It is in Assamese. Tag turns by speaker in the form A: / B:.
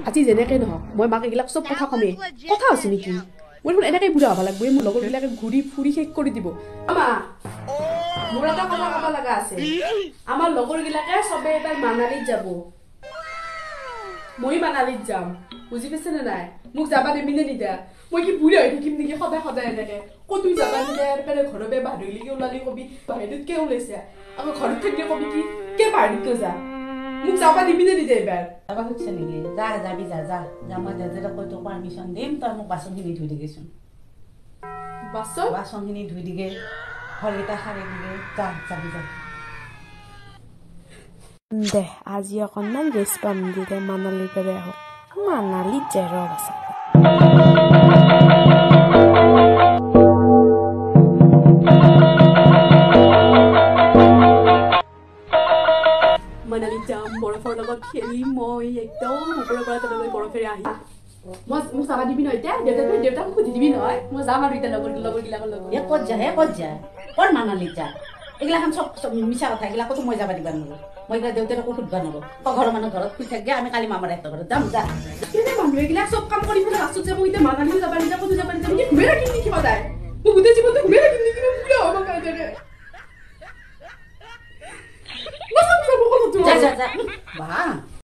A: আজি যেনেকৈ নহওক মই মাক এইবিলাক চব কথা কমেই কথা আছে নেকি মই দেখোন এনেকৈ বুঢ়া হ'ব লাগিব মোৰ লগৰবিলাকে ঘূৰি ফুৰি শেষ কৰি দিব আমা মোৰ এটা কথা ক'ব লগা আছে আমাৰ লগৰবিলাকে চবে এবাৰ মানালীত যাব মই মানালীত যাম বুজি পাইছে নে নাই মোক যাবা নিমিনে নিদা মই কি বুঢ়া হৈ থাকিম নেকি সদায় সদায় এনেকৈ ক'তো যাবা নিদা একেবাৰে ঘৰৰ পৰা বাহিৰলৈকে ওলালি কবি বাহিৰত কিয় ওলাইছে আকৌ ঘৰত থাকিলে কবি কি কিয় বাহিৰত কিয় যা মোক যাবা নিমিনে নিদা এবাৰ
B: যাবা খুজিছে নেকি যা যাবি যা যা যা মই দেউতাক কৈ তোক পাৰ্মিশ্যন দিম তই মোক বাচনখিনি ধুই দিগেচোন বাচনখিনি ধুই দিগে ঘৰকেইটা সাৰি দিগে যা যাবি যা
C: দে আজি অকণমান ৰেষ্ট পাম দিলে মানালীৰ পৰা আহক মানালীত জেৰৰ আছে
A: মানালীত যাম বৰফৰ লগত খেলি মই একদম ওপৰৰ পৰা তললৈ বৰফেৰে আহি মই মোক চাবা দিবি নহয় এতিয়া দেউতাক সুধি দিবি নহয় মই যাম আৰু এতিয়া লগৰবিলাকৰ লগত
B: ক'ত যা ক'ত মানালীত যা এইগিলাখন চব মিছা কথা এইগিলা ক'তো মই যাবা দিবা নোৱাৰো মই এইগিলা দেউতাকো সুধিবা নোৱাৰো ঘৰৰ মানুহ ঘৰত শুই থাকে আমি কালি মামাৰ এটা ঘৰত যাম যা
A: মানুহ এইগিলা চব কাম কৰি পেলাই লাষ্টত যাব এতিয়া মানালীও যাবা নিদা ক'তো যাবা নিদা নেকি ঘূমে ৰাখিম নেকি সদায় মোক গোটেই জীৱনটো ঘূমে ৰাখিম নেকি মই বুঢ়া হ'ব কাৰণে
B: যা যা যা বাহ